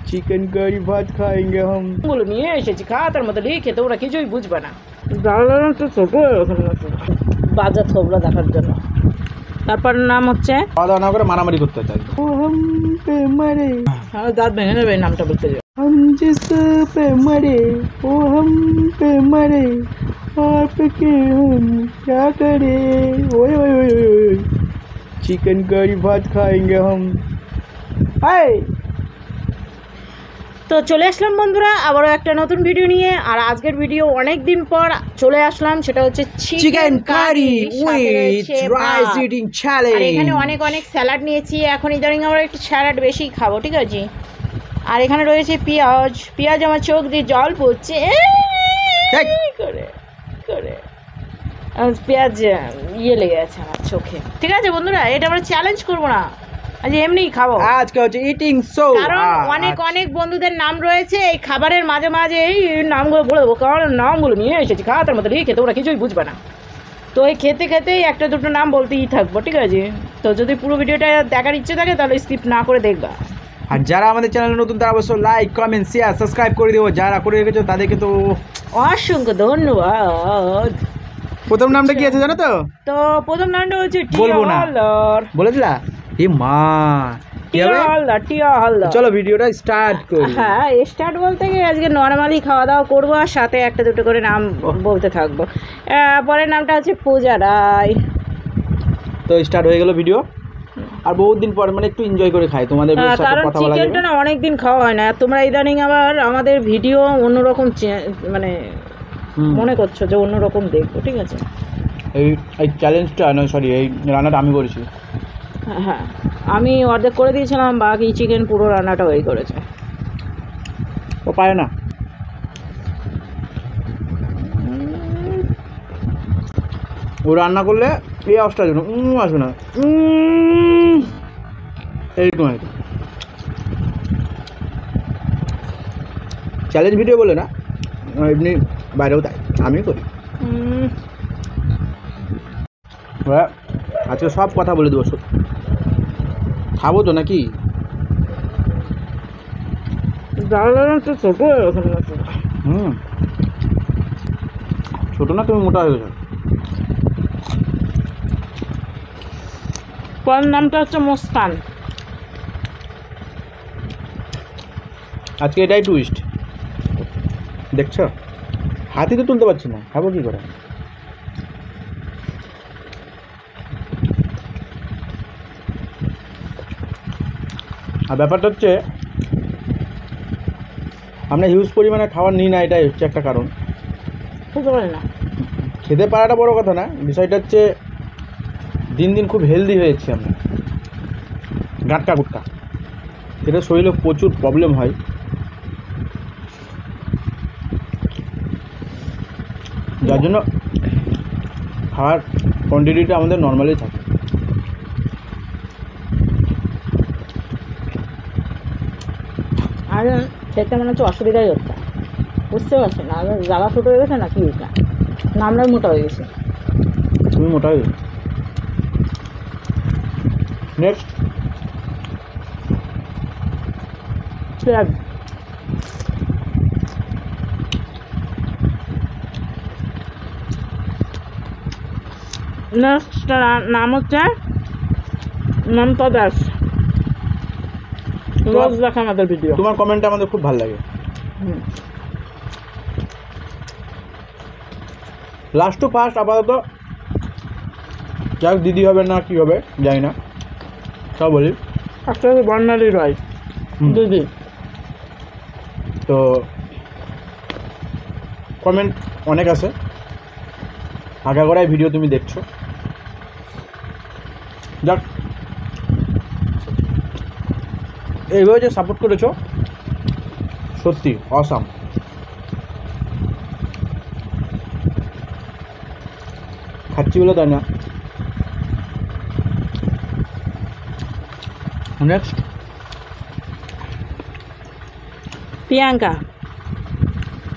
Chicken curry ভাত খাएंगे हम। গুলো নিয়ে এসেছি খাতার মতো লিখে, তোমরা কিছুই বুঝবে না। জানলাটা তো ছোট বাজার থোবরা দেখার জন্য। তারপর নাম হচ্ছে খাওয়া দাওয়া না করে মারামারি করতে চাই। ও हम पे मरे, দাঁত ভেঙে নেবে এই নামটা বলতে যাও। हम जिस पे मरे वो हम पे मरे, आपके हम क्या करे। ओए ओए ओए ओए, चिकन करी भात खाएंगे हम। हाय, তো চলে আসলাম বন্ধুরা আবারও একটা নতুন ভিডিও নিয়ে। আর আজকের ভিডিও অনেক দিন পর চলে আসলাম, সেটা হচ্ছে chicken curry with rice eating challenge. আর এখানে অনেক অনেক স্যালাড নিয়েছি, এখন ইদানিং আমরা একটু স্যালাড বেশি খাবো, ঠিক আছে। আর এখানে রয়েছে পেঁয়াজ, পেঁয়াজ আমার চোখ দিয়ে জল পড়ছে করে করে পেঁয়াজ ইয়ে লেগে আছে আমার চোখে, ঠিক আছে বন্ধুরা। এটা আমরা চ্যালেঞ্জ করবো না, আজ এমনিই খাবো। আজকে হচ্ছে ইটিং শো, কারণ অনেক অনেক বন্ধুদের নাম রয়েছে এই খাবারের মাঝে মাঝে এই নামগুলো বলে দেবো, কারণ নামগুলো নিয়ে এসেছি খাতার মতো লিখে, তোমরা কিছুই বুঝবে না। তো এই খেতে খেতেই একটা দুটো নাম বলতেই থাকবো, ঠিক আছে। তো যদি পুরো ভিডিওটা দেখার ইচ্ছে থাকে তাহলে স্কিপ না করে দেখবা। আর যারা আমাদের চ্যানেলে নতুন তারা অবশ্যই লাইক কমেন্ট শেয়ার সাবস্ক্রাইব করে দিও। যারা করে রেখেছো তাদেরকে তো অসংখ্য ধন্যবাদ। প্রথম নামটা কি আছে জানো তো? তো প্রথম নামটা হচ্ছে বলবো না, বলে দিলা এ মা। চলো ভিডিওটা স্টার্ট করি। হ্যাঁ, স্টার্ট বলতে গিয়ে আজকে নর্মালি খাওয়া দাওয়া করবো, আর সাথে একটা দুটো করে নাম বলতে থাকবো। পরের নামটা হচ্ছে পূজা রায়। তো স্টার্ট হয়ে গেল ভিডিও। আর বহুত দিন পর মানে একটু এনজয় করে খাই তোমাদের সাথে কারণ কথা বলা। চিকেনটা না অনেক দিন খাওয়া হয় না, তোমরা ইদানিং আবার আমাদের ভিডিও অন্যরকম মানে মনে করছো যে অন্যরকম দেখবো, ঠিক আছে। এই চ্যালেঞ্জটা নয়, সরি, এই রান্নাটা আমি করেছি। হ্যাঁ, আমি অর্ধেক করে দিয়েছিলাম, বাকি চিকেন পুরো রান্নাটা ওই করেছে। ও পারে না, ও রান্না করলে এই আওয়াজটা আসবে না, আসবে না এইরকম আর কি। চ্যালেঞ্জ ভিডিও বলে না, এমনি বাইরেও তাই আমি করি। আজকে সব কথা বলে দেবো, খাবো তো নাকি? তো ছোট ছোট না, তুমি মোটা হয়ে গেছো। পরের নামটা হচ্ছে মুস্কান। আজকে এটাই টুইস্ট, দেখছো? হাতি তো তুলতে পারছি না, খাবো কি করে? আর ব্যাপারটা হচ্ছে আমরা হিউজ পরিমাণে খাবার নিই না, এটাই হচ্ছে একটা কারণ। খেতে পারি না, খেতে পারাটা বড় কথা না, বিষয়টা হচ্ছে দিন দিন খুব হেলদি হয়েছে আমরা, গাটকা গুটকা, এটা শরীরে প্রচুর প্রবলেম হয়। যার জন্য খাওয়ার কোয়ান্টিটিটা আমাদের নর্মালি থাকে। আর খেতে মনে হচ্ছে অসুবিধাই হচ্ছে, বুঝতে পারছি না জ্বালা ছোটো হয়ে গেছে না কি হয়েছে, না আমরাই মোটা হয়ে গেছি। তুমি মোটা হয়ে গেছো। নেক্সট পেঁয়াজ। নেক্সট নাম হচ্ছে মমতা দাস। রোজ দেখা আমাদের ভিডিও, তোমার কমেন্ট আমাদের খুব ভালো লাগে। লাস্ট টু ফার্স্ট আপাতত যাক, দিদি হবে না কি হবে জানি না, সব বলি আসলে বর্ণালী রয় দিদি। তো কমেন্ট অনেক আছে, আগাগোড়ায় ভিডিও তুমি দেখছো, যাক এইভাবে যে সাপোর্ট করেছো সত্যি অসাম। খাচ্ছি বলে তাই না। নেক্সট প্রিয়াঙ্কা,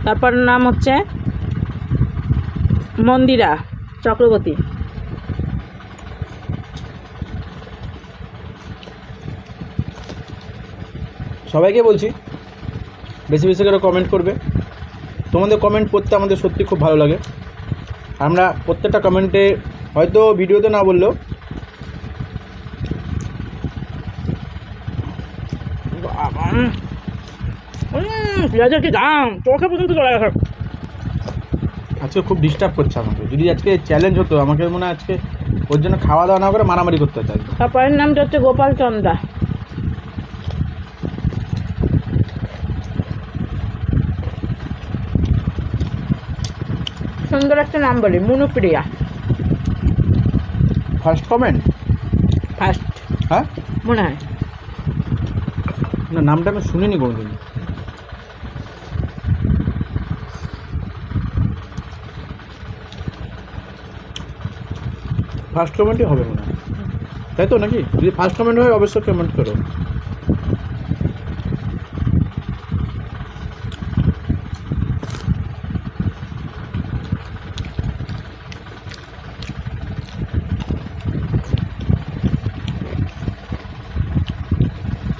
তারপর নাম হচ্ছে মন্দিরা চক্রবর্তী। সবাইকে বলছি বেশি বেশি করে কমেন্ট করবে। তোমাদের কমেন্ট পড়তে আমাদের সত্যি খুব ভালো লাগে। আমরা প্রত্যেকটা কমেন্টে হয়তো ভিডিওতে না বললেও পেঁয়াজের কি দাম, চোখে পর্যন্ত চলে গেছে। আজকে খুব ডিস্টার্ব করছে আমাকে। যদি আজকে চ্যালেঞ্জ হতো আমাকে মনে হয় আজকে ওর জন্য খাওয়া দাওয়া না করে মারামারি করতে চাই। তারপরের নামটা হচ্ছে গোপাল চন্দা। সুন্দর একটা নাম বলি, মনুপ্রিয়া। ফার্স্ট কমেন্ট ফার্স্ট হ্যাঁ মনে হয়। না, নামটা আমি শুনিনি কোনোদিন। ফার্স্ট কমেন্টই হবে মনে হয়, তাই তো নাকি? যদি ফার্স্ট কমেন্ট হয় অবশ্যই কমেন্ট করো।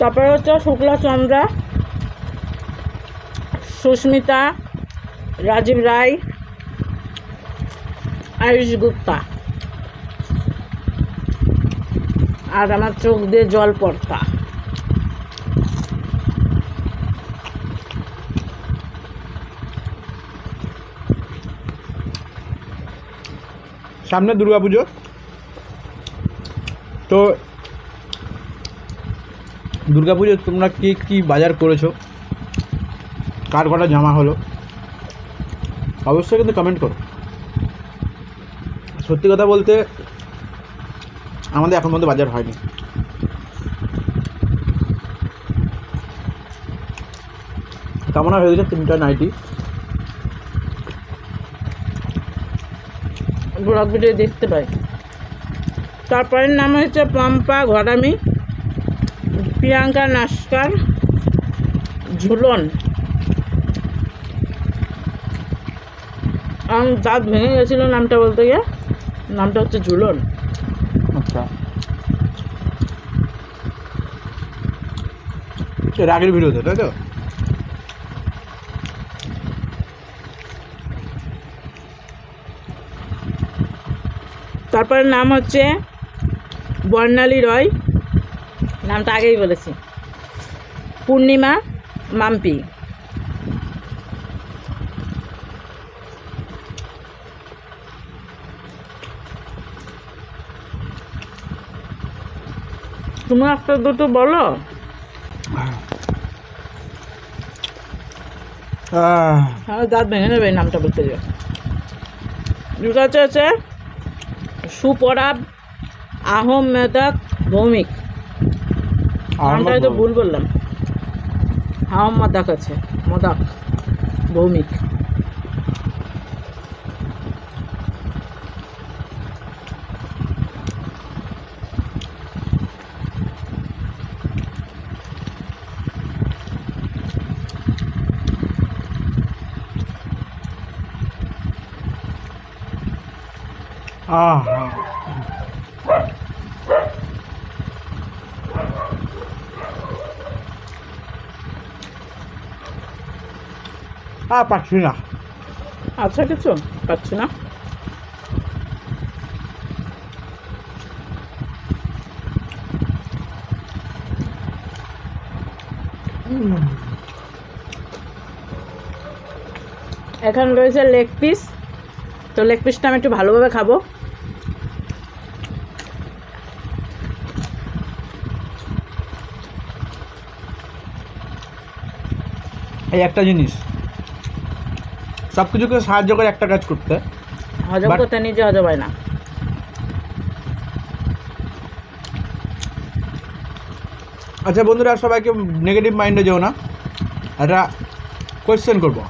তারপরে হচ্ছে শুক্লা চন্দ্রা, সুস্মিতা, রাজীব রায়, আয়ুষ গুপ্তা, আর আমার চোখ দিয়ে জল পড়তা। সামনে দুর্গাপুজো, তো দুর্গাপুজো তোমরা কি কি বাজার করেছো, কার কটা জামা হলো, অবশ্যই কিন্তু কমেন্ট করো। সত্যি কথা বলতে আমাদের এখন পর্যন্ত বাজার হয়নি। কামনা হয়ে গেছে 3টা নাইটি। ব্লগ ভিডিও দেখতে পাই। তারপরের নাম হচ্ছে পম্পা ঘরামি, প্রিয়াঙ্কা নাস্কার, ঝুলন। আমার দাঁত ভেঙে গেছিলো নামটা বলতে গিয়ে, নামটা হচ্ছে ঝুলন। আচ্ছা, এর আগের ভিডিওতে তাই তো? তারপরে নাম হচ্ছে বর্ণালী রয়, নামটা আগেই বলেছি। পূর্ণিমা মাম্পি। তুমি একটা দুটো বলো। আমার দাঁত ভেঙে নেবে এই নামটা বলতে গিয়ে। ঠিক আছে, আছে সুপরাব আহমেদাক ভৌমিক। নামটা হয়তো ভুল বললাম। আহমদাক আছে, মদাক ভৌমিক। পাচ্ছি না। আচ্ছা, কিছু পাচ্ছি না। এখন রয়েছে লেগ পিস, তো লেগ পিসটা আমি একটু ভালোভাবে খাবো। এই একটা জিনিস সব কিছুকে সাহায্য করে একটা কাজ করতে, হজম করতে নিজে হজম হয় না। আচ্ছা বন্ধুরা, সবাইকে নেগেটিভ মাইন্ডে যেও না। একটা কোয়েশ্চেন করবো,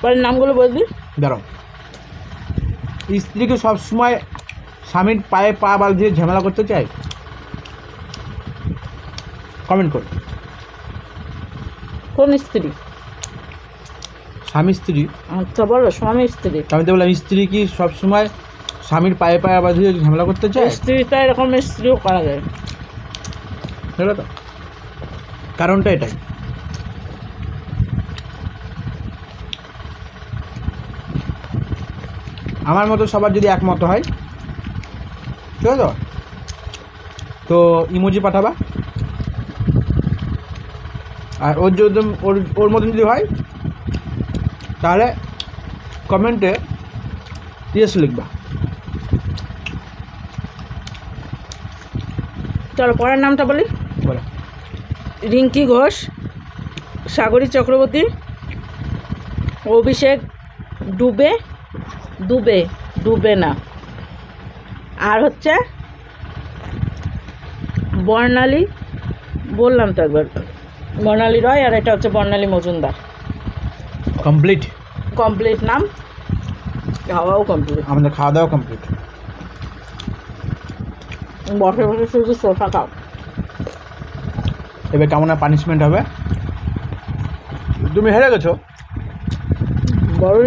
পরের নামগুলো বলবি। দাঁড়াও। স্ত্রীকে সবসময় স্বামীর পায়ে পা বাঁধিয়ে ঝামেলা করতে চাই? কমেন্ট করো। কোন স্ত্রী? স্বামী স্ত্রী। আচ্ছা বলো, স্বামী স্ত্রী। আমি তো বললাম স্ত্রী কি সবসময় স্বামীর পায়ে পায়ে বাঁধিয়ে ঝামেলা করতে চায়? স্ত্রীটা এরকম স্ত্রীও করা যায়। হলো তো? কারণটা এটাই। আমার মতো সবার যদি একমত হয়, ঠিক আছে, তো ইমোজি পাঠাবা। আর ওর যদি ওর মতন যদি হয় তাহলে কমেন্টে ইয়েস লিখবা। চলো পরের নামটা বলি। বলো। রিঙ্কি ঘোষ, সাগরী চক্রবর্তী, অভিষেক ডুবে, ডুবে ডুবে না, আর হচ্ছে বর্ণালী, বললাম তো একবার, বর্ণালী রয়, আর এটা হচ্ছে বর্ণালী মজুমদার। কমপ্লিট কমপ্লিট নাম, খাওয়াও কমপ্লিট, আমাদের খাওয়া দাওয়া কমপ্লিট। বসে বসে শুধু সোফা খাও। এবার কেমন পানিশমেন্ট হবে? তুমি হেরে গেছো, বড়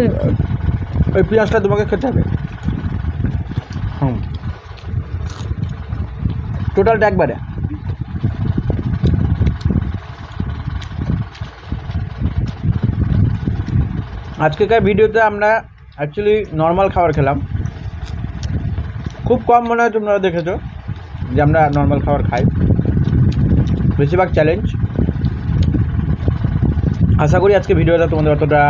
ওই পেঁয়াজটা তোমাকে খেতে হবে। টোটালটা একবারে। আজকেকার ভিডিওতে আমরা অ্যাকচুয়ালি নর্মাল খাবার খেলাম। খুব কম মনে হয় তোমরা দেখেছো যে আমরা নর্মাল খাবার খাই, বেশিরভাগ চ্যালেঞ্জ। আশা করি আজকে ভিডিওটা তোমাদের অতটা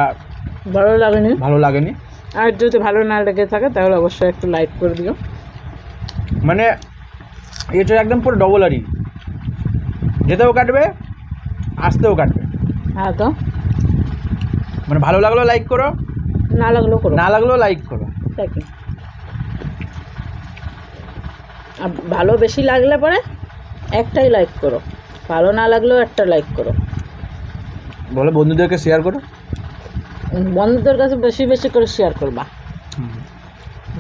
ভালো লাগেনি। আর যদি ভালো না লেগে থাকে তাহলে অবশ্যই একটু লাইক করে দিও। মানে এটা একদম পুরো ডবল আরই, যেতেও কাটবে আসতেও কাটবে। হ্যাঁ, তো মানে ভালো লাগলেও লাইক করো, না লাগলেও করো, না লাগলেও লাইক করো। তাই কি? আর ভালো বেশি লাগলে পরে একটাই লাইক করো, ভালো না লাগলেও একটা লাইক করো। বলো বন্ধুদেরকে শেয়ার করো, বন্ধুদের কাছে বেশি বেশি করে শেয়ার করবা।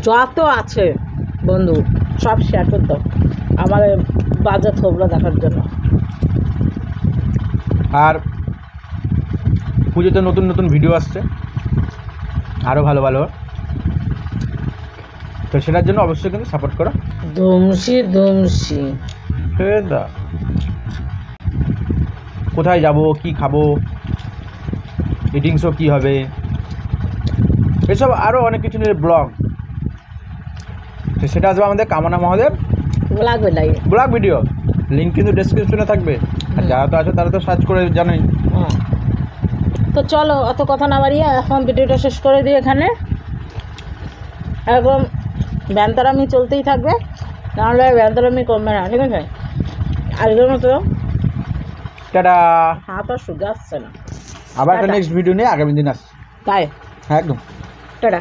যত আছে বন্ধু সব শেয়ার করে দাও আমার বাজে থোবরা দেখার জন্য। আর পুজোতে নতুন নতুন ভিডিও আসছে আরও ভালো ভালো, তো সেটার জন্য অবশ্যই কিন্তু সাপোর্ট করো। ধুমসি ধুমসি কোথায় যাব, কি খাবো, ইটিং শো কী হবে, এসব আরও অনেক কিছু নিয়ে ব্লগ, তো সেটা আসবে আমাদের কামনা মহাদেব ব্লগ ভিডিও। লিঙ্ক কিন্তু ডেসক্রিপশনে থাকবে, আর যারা তো আছে তারা তো সার্চ করে জানোই। তো চলো অত কথা না বাড়িয়ে এখন ভিডিওটা শেষ করে দিই এখানে। একদম ব্যান্তারামি চলতেই থাকবে, নাহলে ব্যান্তারামি কমবে না, ঠিক আছে? আজকের মতো টাটা। হাত আর সোজা আসছে না, আবার একটা নেক্সট ভিডিও নিয়ে আগামী দিন আসছে। তাই হ্যাঁ একদম টাটা।